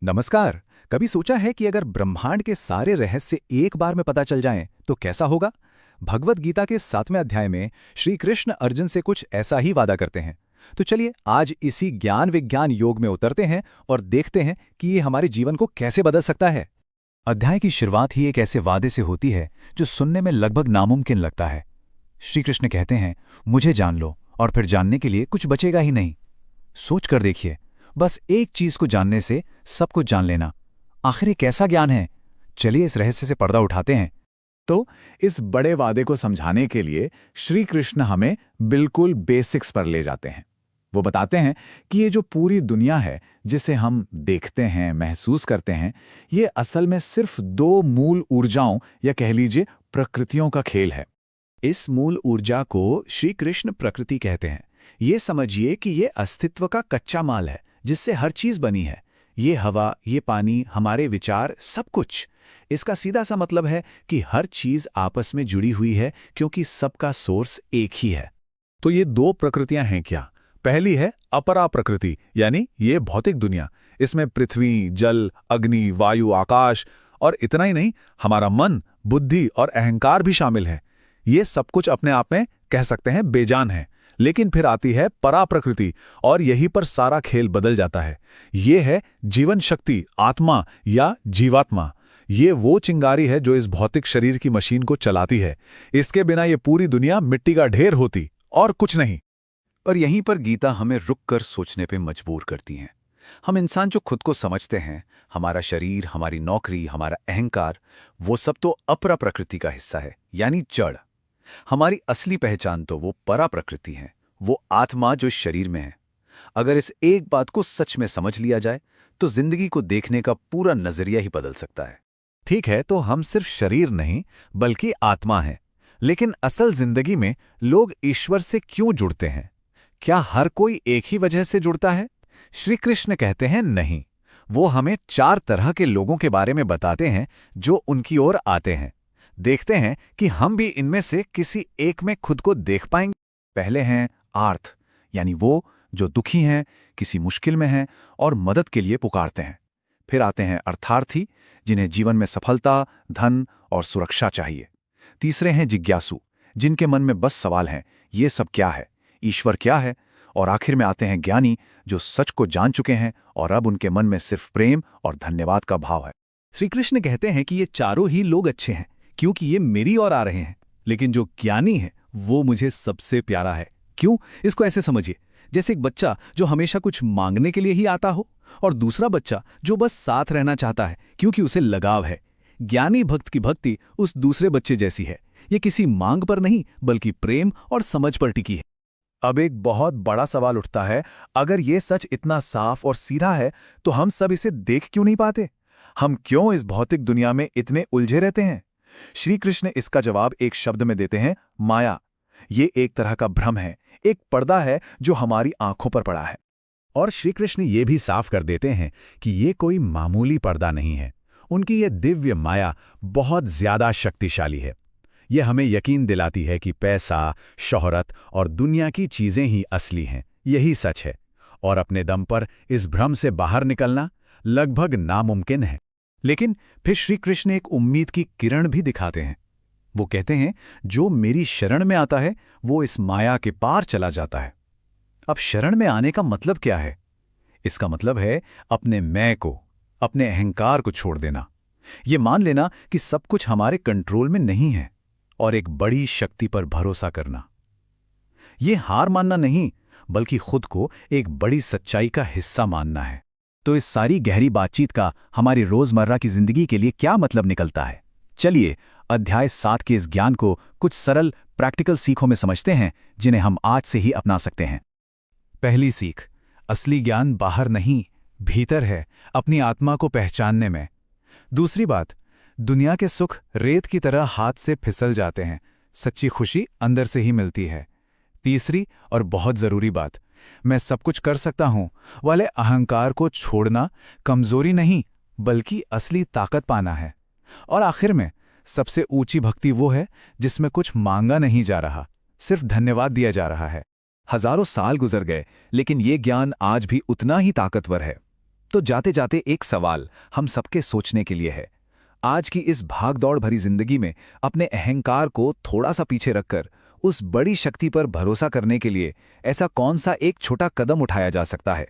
नमस्कार। कभी सोचा है कि अगर ब्रह्मांड के सारे रहस्य एक बार में पता चल जाएं तो कैसा होगा? भगवत गीता के 7वें अध्याय में श्री कृष्ण अर्जुन से कुछ ऐसा ही वादा करते हैं। तो चलिए आज इसी ज्ञान विज्ञान योग में उतरते हैं और देखते हैं कि ये हमारे जीवन को कैसे बदल सकता है। अध्याय की शुरुआत ही एक ऐसे वादे से होती है जो सुनने में लगभग नामुमकिन लगता है। श्री कृष्ण कहते हैं, मुझे जान लो और फिर जानने के लिए कुछ बचेगा ही नहीं। सोच कर देखिए, बस एक चीज को जानने से सब कुछ जान लेना। आखिर ये कैसा ज्ञान है? चलिए इस रहस्य से पर्दा उठाते हैं। तो इस बड़े वादे को समझाने के लिए श्री कृष्ण हमें बिल्कुल बेसिक्स पर ले जाते हैं। वो बताते हैं कि ये जो पूरी दुनिया है जिसे हम देखते हैं, महसूस करते हैं, ये असल में सिर्फ दो मूल ऊर्जाओं या कह लीजिए प्रकृतियों का खेल है। इस मूल ऊर्जा को श्री कृष्ण प्रकृति कहते हैं। ये समझिए कि ये अस्तित्व का कच्चा माल है जिससे हर चीज बनी है। ये हवा, ये पानी, हमारे विचार, सब कुछ। इसका सीधा सा मतलब है कि हर चीज आपस में जुड़ी हुई है क्योंकि सबका सोर्स एक ही है। तो ये दो प्रकृतियां हैं क्या? पहली है अपरा प्रकृति, यानी ये भौतिक दुनिया। इसमें पृथ्वी, जल, अग्नि, वायु, आकाश और इतना ही नहीं, हमारा मन, बुद्धि और अहंकार भी शामिल है। ये सब कुछ अपने आप में कह सकते हैं बेजान है। लेकिन फिर आती है परा प्रकृति और यहीं पर सारा खेल बदल जाता है। ये है जीवन शक्ति, आत्मा या जीवात्मा। ये वो चिंगारी है जो इस भौतिक शरीर की मशीन को चलाती है। इसके बिना ये पूरी दुनिया मिट्टी का ढेर होती और कुछ नहीं। और यहीं पर गीता हमें रुककर सोचने पे मजबूर करती है। हम इंसान जो खुद को समझते हैं, हमारा शरीर, हमारी नौकरी, हमारा अहंकार, वो सब तो अपरा प्रकृति का हिस्सा है, यानी जड़। हमारी असली पहचान तो वो परा प्रकृति है, वो आत्मा जो शरीर में है। अगर इस एक बात को सच में समझ लिया जाए तो जिंदगी को देखने का पूरा नजरिया ही बदल सकता है। ठीक है, तो हम सिर्फ शरीर नहीं बल्कि आत्मा हैं। लेकिन असल जिंदगी में लोग ईश्वर से क्यों जुड़ते हैं? क्या हर कोई एक ही वजह से जुड़ता है? श्री कृष्ण कहते हैं नहीं। वो हमें 4 तरह के लोगों के बारे में बताते हैं जो उनकी ओर आते हैं। देखते हैं कि हम भी इनमें से किसी एक में खुद को देख पाएंगे। पहले हैं आर्थ, यानी वो जो दुखी हैं, किसी मुश्किल में हैं और मदद के लिए पुकारते हैं। फिर आते हैं अर्थार्थी, जिन्हें जीवन में सफलता, धन और सुरक्षा चाहिए। तीसरे हैं जिज्ञासु, जिनके मन में बस सवाल हैं, ये सब क्या है, ईश्वर क्या है। और आखिर में आते हैं ज्ञानी, जो सच को जान चुके हैं और अब उनके मन में सिर्फ प्रेम और धन्यवाद का भाव है। श्री कृष्ण कहते हैं कि ये चारों ही लोग अच्छे हैं क्योंकि ये मेरी ओर आ रहे हैं। लेकिन जो ज्ञानी है वो मुझे सबसे प्यारा है। क्यों? इसको ऐसे समझिए, जैसे एक बच्चा जो हमेशा कुछ मांगने के लिए ही आता हो और दूसरा बच्चा जो बस साथ रहना चाहता है क्योंकि उसे लगाव है। ज्ञानी भक्त की भक्ति उस दूसरे बच्चे जैसी है। ये किसी मांग पर नहीं बल्कि प्रेम और समझ पर टिकी है। अब एक बहुत बड़ा सवाल उठता है, अगर ये सच इतना साफ और सीधा है तो हम सब इसे देख क्यों नहीं पाते? हम क्यों इस भौतिक दुनिया में इतने उलझे रहते हैं? श्री कृष्ण इसका जवाब एक शब्द में देते हैं, माया। ये एक तरह का भ्रम है, एक पर्दा है जो हमारी आंखों पर पड़ा है। और श्री कृष्ण ये भी साफ कर देते हैं कि ये कोई मामूली पर्दा नहीं है। उनकी ये दिव्य माया बहुत ज्यादा शक्तिशाली है। ये हमें यकीन दिलाती है कि पैसा, शोहरत और दुनिया की चीजें ही असली हैं। यही सच है और अपने दम पर इस भ्रम से बाहर निकलना लगभग नामुमकिन है। लेकिन फिर श्री कृष्ण एक उम्मीद की किरण भी दिखाते हैं। वो कहते हैं, जो मेरी शरण में आता है वो इस माया के पार चला जाता है। अब शरण में आने का मतलब क्या है? इसका मतलब है अपने मैं को, अपने अहंकार को छोड़ देना। ये मान लेना कि सब कुछ हमारे कंट्रोल में नहीं है और एक बड़ी शक्ति पर भरोसा करना। ये हार मानना नहीं बल्कि खुद को एक बड़ी सच्चाई का हिस्सा मानना है। तो इस सारी गहरी बातचीत का हमारी रोजमर्रा की जिंदगी के लिए क्या मतलब निकलता है? चलिए अध्याय 7 के इस ज्ञान को कुछ सरल प्रैक्टिकल सीखों में समझते हैं जिन्हें हम आज से ही अपना सकते हैं। पहली सीख, असली ज्ञान बाहर नहीं भीतर है, अपनी आत्मा को पहचानने में। दूसरी बात, दुनिया के सुख रेत की तरह हाथ से फिसल जाते हैं, सच्ची खुशी अंदर से ही मिलती है। तीसरी और बहुत जरूरी बात, मैं सब कुछ कर सकता हूं वाले अहंकार को छोड़ना कमजोरी नहीं बल्कि असली ताकत पाना है। और आखिर में सबसे ऊंची भक्ति वो है जिसमें कुछ मांगा नहीं जा रहा, सिर्फ धन्यवाद दिया जा रहा है। हजारों साल गुजर गए लेकिन ये ज्ञान आज भी उतना ही ताकतवर है। तो जाते जाते एक सवाल हम सबके सोचने के लिए है। आज की इस भागदौड़ भरी जिंदगी में अपने अहंकार को थोड़ा सा पीछे रखकर उस बड़ी शक्ति पर भरोसा करने के लिए ऐसा कौन सा एक छोटा कदम उठाया जा सकता है